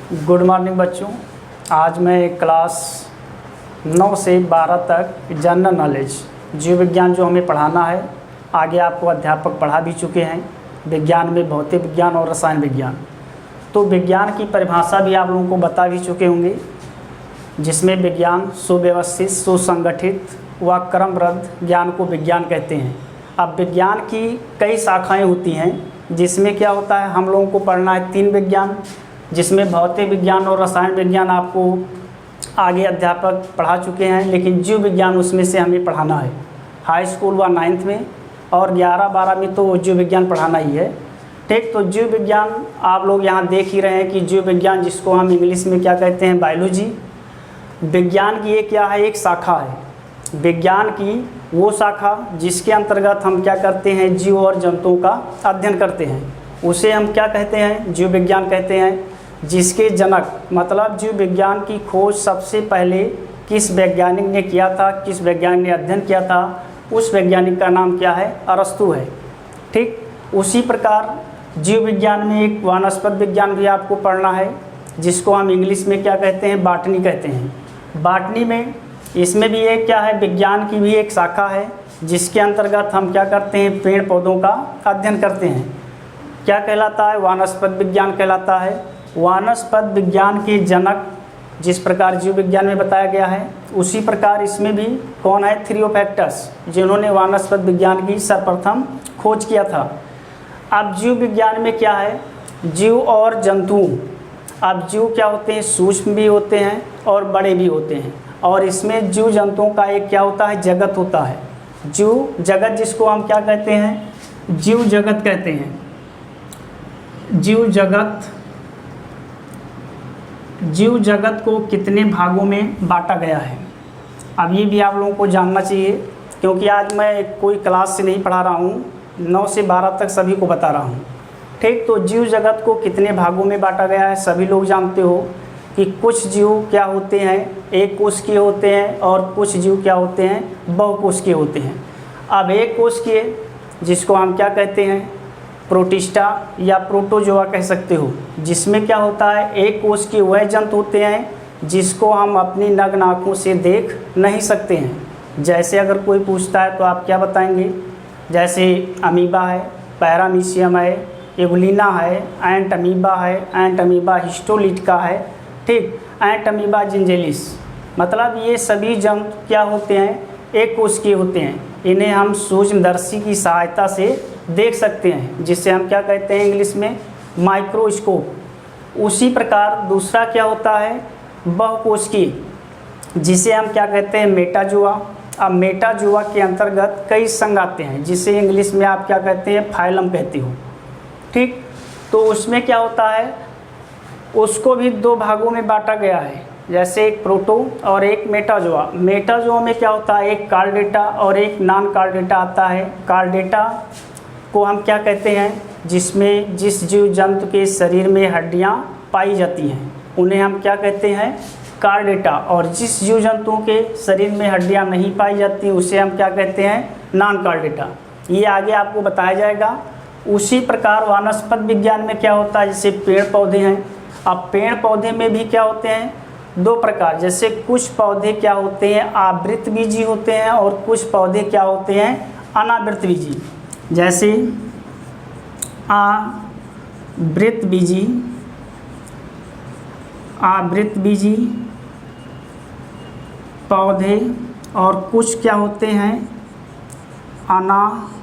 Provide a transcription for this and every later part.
Good morning बच्चों। आज मैं क्लास 9 से 12 तक जनरल नॉलेज जीव विज्ञान जो हमें पढ़ाना है, आगे आपको अध्यापक पढ़ा भी चुके हैं। विज्ञान में भौतिक विज्ञान और रसायन विज्ञान, तो विज्ञान की परिभाषा भी आप लोगों को बता भी चुके होंगे, जिसमें विज्ञान सुव्यवस्थित, सुसंगठित व क्रमबद्ध ज्ञान को विज्ञान कहते हैं। अब विज्ञान की कई शाखाएं होती हैं, जिसमें क्या होता है, हम लोगों को पढ़ना है 3 विज्ञान, जिसमें भौतिक विज्ञान और रसायन विज्ञान आपको आगे अध्यापक पढ़ा चुके हैं, लेकिन जीव विज्ञान उसमें से हमें पढ़ाना है हाई स्कूल व 9th में, और 11-12 में तो जीव विज्ञान पढ़ाना ही है। ठीक, तो जीव विज्ञान आप लोग यहाँ देख ही रहे हैं कि जीव विज्ञान, जिसको हम इंग्लिश में क्या कहते हैं, बायोलॉजी। विज्ञान की ये क्या है, एक शाखा है। विज्ञान की वो शाखा जिसके अंतर्गत हम क्या करते हैं, जीव और जंतुओं का अध्ययन करते हैं, उसे हम क्या कहते हैं, जीव विज्ञान कहते हैं। जिसके जनक मतलब जीव विज्ञान की खोज सबसे पहले किस वैज्ञानिक ने किया था, किस वैज्ञानिक ने अध्ययन किया था, उस वैज्ञानिक का नाम क्या है, अरस्तु है। ठीक, उसी प्रकार जीव विज्ञान में एक वनस्पति विज्ञान भी आपको पढ़ना है, जिसको हम इंग्लिश में क्या कहते हैं, बॉटनी कहते हैं। बॉटनी में इसमें भी एक क्या है, विज्ञान की भी एक शाखा है, जिसके अंतर्गत हम क्या करते हैं, पेड़ पौधों का अध्ययन करते हैं। क्या कहलाता है, वनस्पति विज्ञान कहलाता है। वनस्पति विज्ञान के जनक जिस प्रकार जीव विज्ञान में बताया गया है, उसी प्रकार इसमें भी कौन है, थियोफ्रैक्टस, जिन्होंने वनस्पति विज्ञान की सर्वप्रथम खोज किया था। अब जीव विज्ञान में क्या है, जीव और जंतु। अब जीव क्या होते हैं, सूक्ष्म भी होते हैं और बड़े भी होते हैं, और इसमें जीव जंतुओं का एक क्या होता है, जगत होता है। जीव जगत, जिसको हम क्या कहते हैं, जीव जगत कहते हैं। जीव जगत को कितने भागों में बांटा गया है, अब ये भी आप लोगों को जानना चाहिए, क्योंकि आज मैं कोई क्लास से नहीं पढ़ा रहा हूँ, 9 से 12 तक सभी को बता रहा हूँ। ठीक, तो जीव जगत को कितने भागों में बांटा गया है, सभी लोग जानते हो कि कुछ जीव क्या होते हैं, एक कोशिकीय होते हैं, और कुछ जीव क्या होते हैं, बहुकोशिकीय होते हैं। अब एक कोशिकीय, जिसको हम क्या कहते हैं, प्रोटिस्टा या प्रोटोजोआ कह सकते हो, जिसमें क्या होता है, एक कोशिकीय वह जंतु होते हैं जिसको हम अपनी नग्न आँखों से देख नहीं सकते हैं। जैसे अगर कोई पूछता है तो आप क्या बताएंगे, जैसे अमीबा है, पैरामीशियम है, एगुलिना है, एंट अमीबा है, एंट अमीबा हिस्टोलिटिका है। ठीक, एंट अमीबा जिंजेलिस, मतलब ये सभी जंतु क्या होते हैं, एक कोशिकीय होते हैं। इन्हें हम सूक्ष्मदर्शी की सहायता से देख सकते हैं, जिसे हम क्या कहते हैं, इंग्लिश में माइक्रोस्कोप। उसी प्रकार दूसरा क्या होता है, बहुकोशिकीय, जिसे हम क्या कहते हैं, मेटाजोआ। अब मेटाजोआ के अंतर्गत कई संघ आते हैं, जिसे इंग्लिश में आप क्या कहते हैं, फाइलम कहते हो। ठीक, तो उसमें क्या होता है, उसको भी 2 भागों में बांटा गया है, जैसे एक प्रोटो और एक मेटाजोआ। मेटाजोआ में क्या होता है, एक कार्डेटा और एक नॉन कार्डेटा आता है। कार्डेटा को हम क्या कहते हैं, जिसमें जिस जीव जंतु के शरीर में हड्डियां पाई जाती हैं, उन्हें हम क्या कहते हैं, कार्डेटा। और जिस जीव जंतुओं के शरीर में हड्डियां नहीं पाई जाती, उसे हम क्या कहते हैं, नॉन कार्डेटा। ये आगे आपको बताया जाएगा। उसी प्रकार वनस्पति विज्ञान में क्या होता है, जैसे पेड़ पौधे हैं। अब पेड़ पौधे में भी क्या होते हैं, 2 प्रकार, जैसे कुछ पौधे क्या होते हैं, आवृतबीजी होते हैं, और कुछ पौधे क्या होते हैं, अनावृतबीजी। जैसे आवृतबीजी पौधे, और कुछ क्या होते हैं, अनावृतबीजी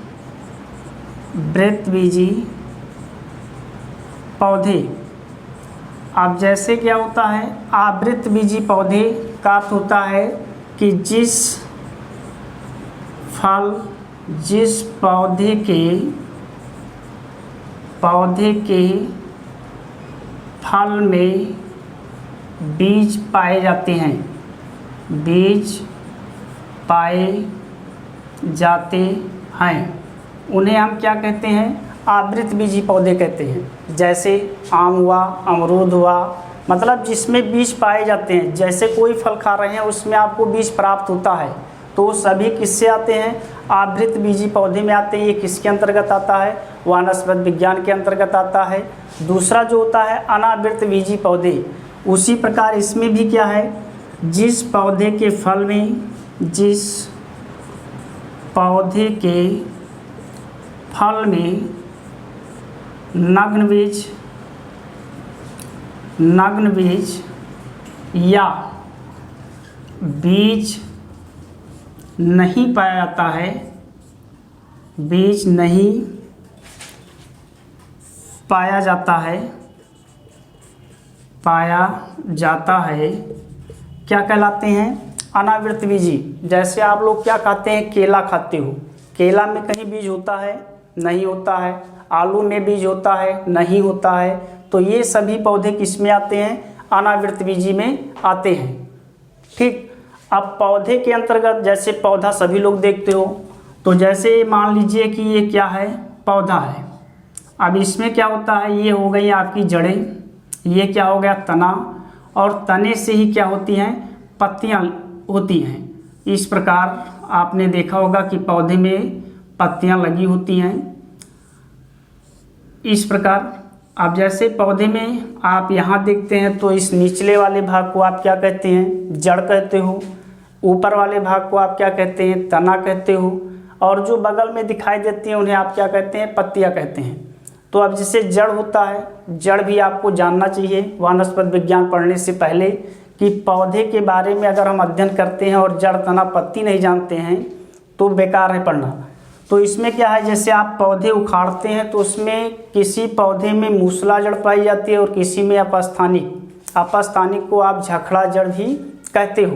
पौधे। अब जैसे क्या होता है, आवृतबीजी पौधे का अर्थ होता है कि जिस पौधे के फल में बीज पाए जाते हैं, उन्हें हम क्या कहते हैं, आवृतबीजी पौधे कहते हैं। जैसे आम हुआ, अमरूद हुआ, मतलब जिसमें बीज पाए जाते हैं। जैसे कोई फल खा रहे हैं, उसमें आपको बीज प्राप्त होता है, तो सभी किससे आते हैं? आवृत बीजी पौधे में आते हैं। ये किसके अंतर्गत आता है? वनस्पति विज्ञान के अंतर्गत आता है। दूसरा जो होता है अनावृत बीजी पौधे, उसी प्रकार इसमें भी क्या है, जिस पौधे के फल में नग्न बीज या बीज नहीं पाया जाता है, बीज नहीं पाया जाता है, क्या कहलाते हैं? अनावृत बीजी। जैसे आप लोग क्या खाते हैं? केला खाते हो, केला में कहीं बीज होता है? नहीं होता है। आलू में बीज होता है? नहीं होता है। तो ये सभी पौधे किस में आते हैं? अनावृत बीजी में आते हैं। ठीक। अब पौधे के अंतर्गत जैसे पौधा सभी लोग देखते हो, तो जैसे मान लीजिए कि ये क्या है? पौधा है। अब इसमें क्या होता है? ये हो गई आपकी जड़ें, ये क्या हो गया? तना, और तने से ही क्या होती हैं? पत्तियां होती हैं। इस प्रकार आपने देखा होगा कि पौधे में पत्तियां लगी होती हैं इस प्रकार। अब जैसे पौधे में आप यहाँ देखते हैं तो इस निचले वाले भाग को आप क्या कहते हैं? जड़ कहते हो। ऊपर वाले भाग को आप क्या कहते हैं? तना कहते हो। और जो बगल में दिखाई देती हैं उन्हें आप क्या कहते हैं? पत्तियां कहते हैं। तो अब जैसे जड़ होता है, जड़ भी आपको जानना चाहिए वनस्पति विज्ञान पढ़ने से पहले, कि पौधे के बारे में अगर हम अध्ययन करते हैं और जड़, तना, पत्ती नहीं जानते हैं तो बेकार है पढ़ना। तो इसमें क्या है, जैसे आप पौधे उखाड़ते हैं तो उसमें किसी पौधे में मूसला जड़ पाई जाती है और किसी में अपस्थानिक। अपस्थानिक को आप झखड़ा जड़ भी कहते हो।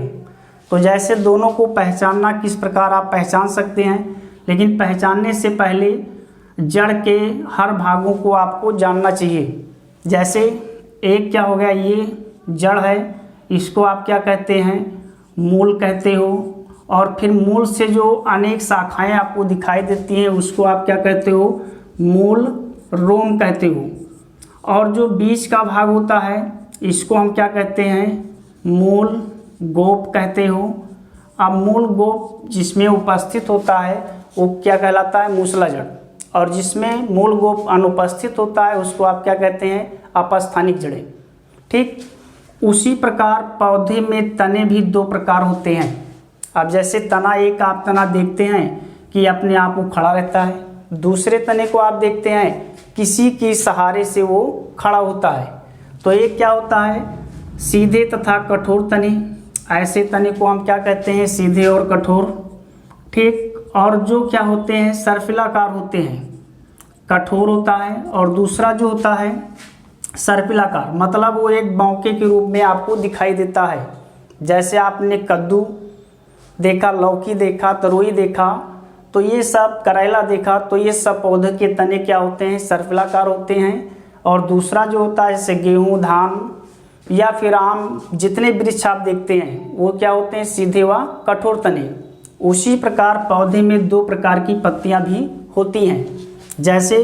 तो जैसे दोनों को पहचानना किस प्रकार आप पहचान सकते हैं, लेकिन पहचानने से पहले जड़ के हर भागों को आपको जानना चाहिए। जैसे एक क्या हो गया, ये जड़ है, इसको आप क्या कहते हैं? मूल कहते हो। और फिर मूल से जो अनेक शाखाएं आपको दिखाई देती हैं उसको आप क्या कहते हो? मूल रोम कहते हो। और जो बीज का भाग होता है इसको हम क्या कहते हैं? मूल गोप कहते हो। अब मूल गोप जिसमें उपस्थित होता है वो क्या कहलाता है? मूसला जड़। और जिसमें मूल गोप अनुपस्थित होता है उसको आप क्या कहते हैं? अपस्थानिक जड़ें। ठीक। उसी प्रकार पौधे में तने भी दो प्रकार होते हैं। अब जैसे तना, एक आप तना देखते हैं कि अपने आप वो खड़ा रहता है, दूसरे तने को आप देखते हैं किसी की सहारे से वो खड़ा होता है। तो एक क्या होता है? सीधे तथा कठोर तने। ऐसे तने को हम क्या कहते हैं? सीधे और कठोर। ठीक। और जो क्या होते हैं? सर्पिलाकार होते हैं, कठोर होता है। और दूसरा जो होता है सर्पिलाकार, मतलब वो एक बौके के रूप में आपको दिखाई देता है। जैसे आपने कद्दू देखा, लौकी देखा, तरोई देखा, तो ये सब, करेला देखा, तो ये सब पौधे के तने क्या होते हैं? सर्पिलाकार होते हैं। और दूसरा जो होता है जैसे गेहूँ, धान या फिर आम, जितने वृक्ष आप देखते हैं वो क्या होते हैं? सीधे व कठोर तने। उसी प्रकार पौधे में दो प्रकार की पत्तियां भी होती हैं। जैसे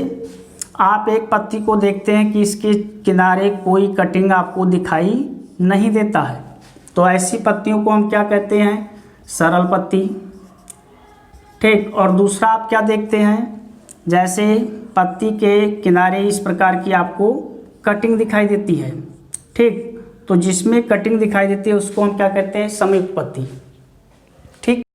आप एक पत्ती को देखते हैं कि इसके किनारे कोई कटिंग आपको दिखाई नहीं देता है, तो ऐसी पत्तियों को हम क्या कहते हैं? सरल पत्ती। ठीक। और दूसरा आप क्या देखते हैं? जैसे पत्ती के किनारे इस प्रकार की आपको कटिंग दिखाई देती है। ठीक। तो जिसमें कटिंग दिखाई देती है उसको हम क्या कहते हैं? संयुक्त पत्ती। ठीक।